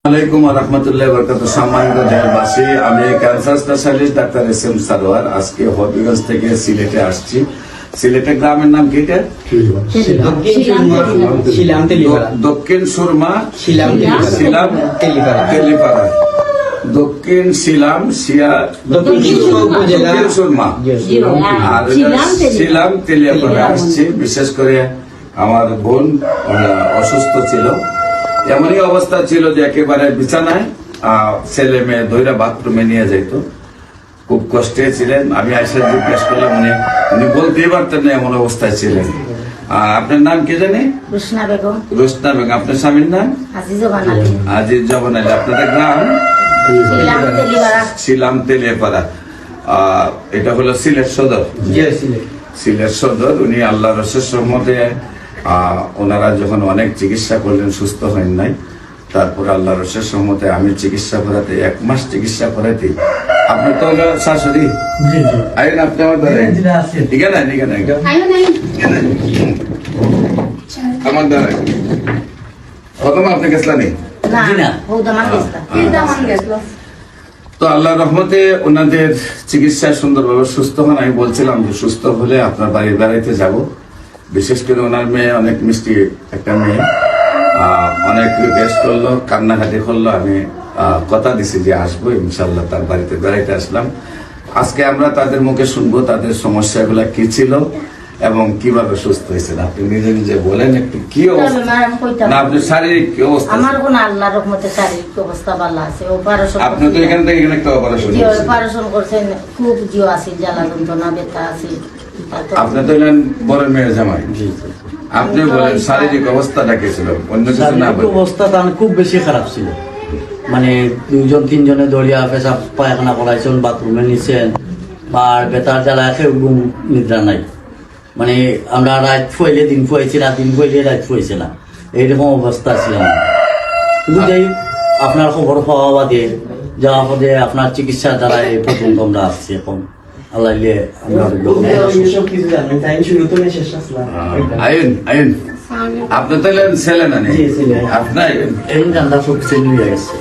আলাইকুম রহমতুল্লাহ বরকাত। সম্মানিত দেশবাসী, আমি cancer specialist doctor SM. Sarwar. আজকে হবিগঞ্জ থেকে সিলেটে আসছি। সিলেটের গ্রামের নাম কি? এটা দক্ষিণ সুরমা শিলাম তেলিপাড়া, দক্ষিণ শিলাম দক্ষিণ সুরমা আর শিলাম তেলিয়াপাড়া আসছি। বিশেষ করে আমার বোন অসুস্থ ছিল, এমনই অবস্থা ছিল যে একেবারে বিছানায়, ছেলে মেয়ে ধৈরা বাথরুমে নিয়ে যাইতো, খুব কষ্টে ছিলেন। আমি আইসা জিজ্ঞেস করলাম, উনি বলতেই পারতেন না, এমন অবস্থায় ছিলেন। আপনার নাম কি জানি? রোশনা বেগম। রোশনা বেগম। আপনার স্বামীর নাম? আজিজ জবান আলী। আপনাদের গ্রাম? শিলাম তেলিয়াপাড়া। এটা হলো সিলেট সদর। সিলেট সদর। উনি আল্লাহ রসের সম্মতে ওনারা যখন অনেক চিকিৎসা করলেন, সুস্থ হন নাই, তারপর আল্লাহ রসের সম্মতে আমি চিকিৎসা করাতে 1 মাস চিকিৎসা করাতে আপনি তো শাশুড়ি আইন, আপনি আমার দ্বারা ঠিক আছে আমার দ্বারা প্রথম আপনি গেছিলেন তো আল্লাহ রহমতে ওনাদের চিকিৎসা সুন্দরভাবে সুস্থ হন। আমি বলছিলাম যে সুস্থ হলে আপনার বাড়ির বেড়াইতে যাব। বিশেষ করে ওনার মেয়ে অনেক মিষ্টি একটা মেয়ে, অনেক রিকোয়েস্ট করলো, কান্নাকাটি করলো। আমি কথা দিছি যে আসবো ইনশাল্লাহ। তার বাড়িতে বেড়াইতে আসলাম। আজকে আমরা তাদের মুখে শুনবো তাদের সমস্যাগুলো কি ছিল এবং কিভাবে সুস্থ হয়েছেন। আপনি নিজে নিজে বলেন একটু কি অবস্থা না, আপনার শারীরিক কি অবস্থা? আমার কোন আল্লাহর রহমতে শারীরিক অবস্থা ভালো আছে। অপারেশন আপনি তো এখান থেকে এখানে একটা অপারেশন করছেন, খুব জিও আছে, জ্বালা যন্ত্রণা ব্যথা আছে। আপনি তো এলেন বড় মেয়ের জামাই, আপনি বলেন শারীরিক অবস্থাটা কি ছিল? অন্য কিছু না, অবস্থা তার খুব বেশি খারাপ ছিল। মানে 2-3 জনে দড়িয়া পেশাব পায়খানা করাইছেন, বাথরুমে নিছেন, আর বেতার জ্বালায় খেয়ে ঘুম নিদ্রা নাই। মানে আমরা রাত ফুয়াইলে দিন ফুয়াইছি, দিন ফুয়াইলে রাত ফুয়াইছে না, এইরকম অবস্থা ছিল। কিন্তু যাই আপনার খবর পাওয়া বাদে যাওয়া পদে আপনার চিকিৎসার দ্বারা এই প্রথম আমরা আসছি। এখন আল্লাহ আপনি তো ছেলে না আপনার এই রান্না সব ছেলে হয়ে গেছে।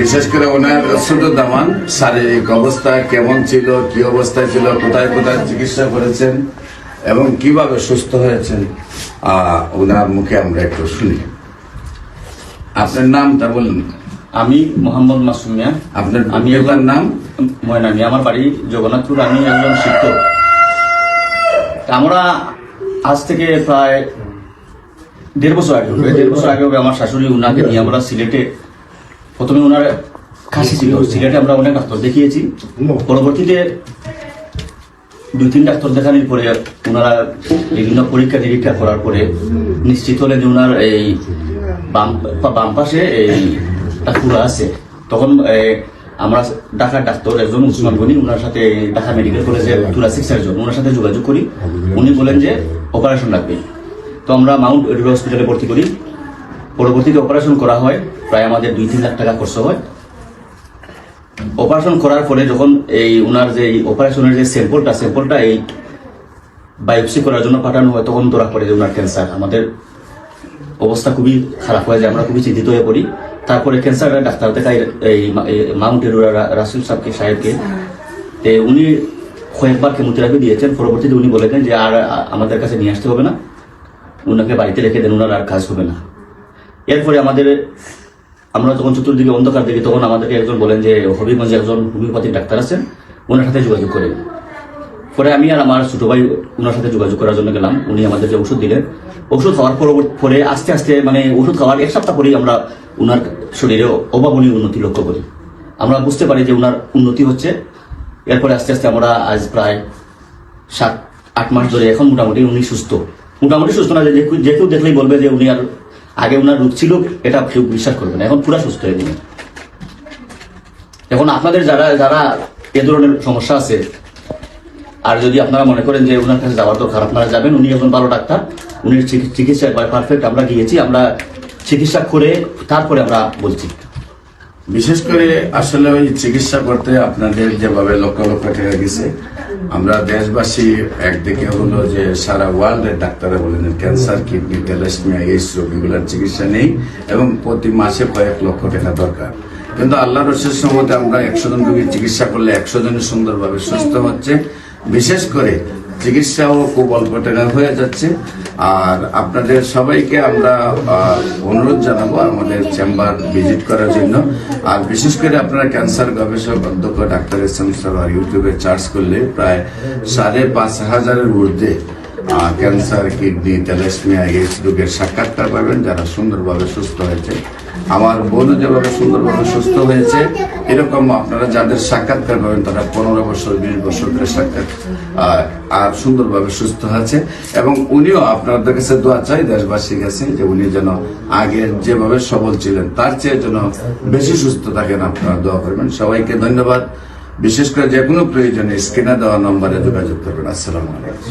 বিশেষ করে ওনার ছোট দামান শারীরিক অবস্থা কেমন ছিল, কি অবস্থায় ছিল, কোথায় কোথায় চিকিৎসা করেছেন এবং কিভাবে সুস্থ হয়েছেন, ওনার মুখে আমরা একটু শুনি। আপনার নামটা বলুন। আমি মোহাম্মদ মাসুম মিয়া। আমি এবার নাম ময়নামি, আমার বাড়ি জগন্নাথপুর। আমি একজন শিক্ষক। আমরা আজ থেকে প্রায় 1.5 বছর আগে হবে, 1.5 বছর আগে হবে, আমার শাশুড়ি উনাকে নিয়ে আমরা সিলেটে, প্রথমে ওনার কাশি ছিল, সিলেটে আমরা অনেক ডাক্তার দেখিয়েছি। পরবর্তীতে 2-3 ডাক্তার দেখানোর পরে ওনারা বিভিন্ন পরীক্ষা নিরীক্ষা করার পরে নিশ্চিত হলেন যে ওনার এই বাম পাশে এই পুরা আছে। তখন আমরা ঢাকার ডাক্তার একজন উসমান গনি, ওনার সাথে ঢাকা মেডিকেল কলেজের থোরাসিক সার্জন, ওনার সাথে যোগাযোগ করি। উনি বলেন যে অপারেশন লাগবে। তো আমরা মাউন্ট এডওয়ার্ড হসপিটালে ভর্তি করি। পরবর্তীতে অপারেশন করা হয়, প্রায় আমাদের 2-3 লাখ টাকা খরচ হয়। অপারেশন করার পরে যখন এই ওনার যে অপারেশনের যে স্যাম্পলটা এই বায়োপসি করার জন্য পাঠানো হয়, তখন ধরা পড়ে যে ওনার ক্যান্সার। আমাদের অবস্থা খুবই খারাপ হয়ে যায়, আমরা খুবই চিন্তিত হয়ে পড়ি। তারপরে ক্যান্সারের ডাক্তার দেখাই এই মাউন্ট এডওয়ার্ড রাসেল সাহেবকে। উনি কয়েকবার কেমোথেরাপি দিয়েছেন। পরবর্তীতে উনি বলেছেন যে আর আমাদের কাছে নিয়ে আসতে হবে না, ওনাকে বাড়িতে রেখে দেন, ওনার আর কাজ হবে না। এরপরে আমরা যখন চতুর্দিকে অন্ধকার দেখি, তখন আমাদেরকে একজন বলেন যে হবিগঞ্জে একজন হোমিওপ্যাথিক ডাক্তার আছেন, ওনার সাথে যোগাযোগ করেন। পরে আমি আর আমার ছোট ভাই ওনার সাথে যোগাযোগ করার জন্য গেলাম। উনি আমাদেরকে ওষুধ দিলেন। ওষুধ খাওয়ার পরে আস্তে আস্তে, মানে ওষুধ খাওয়ার 1 সপ্তাহ পরেই আমরা ওনার শরীরে অভাবনীয় উন্নতি লক্ষ্য করি। আমরা বুঝতে পারি যে ওনার উন্নতি হচ্ছে। এরপরে আস্তে আস্তে আমরা আজ প্রায় 7-8 মাস ধরে এখন মোটামুটি উনি সুস্থ। মোটামুটি সুস্থ না, যে কেউ দেখলেই বলবে যে উনি আর আগে ওনার রোগ ছিল, এটা কেউ বিশ্বাস করবে না। এখন পুরা সুস্থ হয়ে গেলেন। এখন আপনাদের যারা এ ধরনের সমস্যা আছে, আর যদি আপনারা মনে করেন যে ওনার কাছে যাওয়ার দরকার, আপনারা যাবেন। উনি একজন ভালো ডাক্তার, উনি চিকিৎসা পারফেক্ট। আমরা গিয়েছি, আমরা চিকিৎসা করে তারপরে আমরা বলছি। বিশেষ করে আসলে ওই চিকিৎসা করতে আপনাদের যেভাবে লক্ষ লক্ষ টাকা গেছে, আমরা দেশবাসী একদিকে হলো যে সারা ওয়ার্ল্ডের ডাক্তাররা বলেন ক্যান্সার, কিডনি, থ্যালাসেমিয়া, এইডস রোগীগুলোর চিকিৎসা নেই এবং প্রতি মাসে কয়েক লক্ষ টাকা দরকার। কিন্তু আল্লাহর রসের সম্মতে আমরা 100 জন রোগীর চিকিৎসা করলে 100 জনই সুন্দরভাবে সুস্থ হচ্ছে। বিশেষ করে চিকিৎসাও খুব অল্প টাকা হয়ে যাচ্ছে। আর আপনাদের সবাইকে আমরা অনুরোধ জানাবো আমাদের চেম্বার ভিজিট করার জন্য। আর বিশেষ করে আপনারা ক্যান্সার গবেষক অধ্যক্ষ ডাক্তার এস.এম. সরোয়ার ইউটিউবে সার্চ করলে প্রায় 5,500-এর ঊর্ধ্বে ক্যান্সার, কিডনি, থ্যালাসেমিয়া, এইডস রোগের সাক্ষাৎকার পাবেন যারা সুন্দরভাবে সুস্থ হয়েছে। আমার বোনও যেভাবে সুন্দরভাবে সুস্থ হয়েছে, এরকম আপনারা যাদের সাক্ষাৎকার পাবেন তারা 15 বছর 20 বছর ধরে সাক্ষাৎ আর সুন্দরভাবে সুস্থ আছে। এবং উনিও আপনাদের কাছে দোয়া চাই দেশবাসীর কাছে যে উনি যেন আগে যেভাবে সবল ছিলেন তার চেয়ে যেন বেশি সুস্থ থাকেন, আপনারা দোয়া করবেন। সবাইকে ধন্যবাদ। বিশেষ করে যে কোনো প্রয়োজনে স্ক্রিনে দেওয়া নম্বরে যোগাযোগ করবেন। আসসালামু আলাইকুম।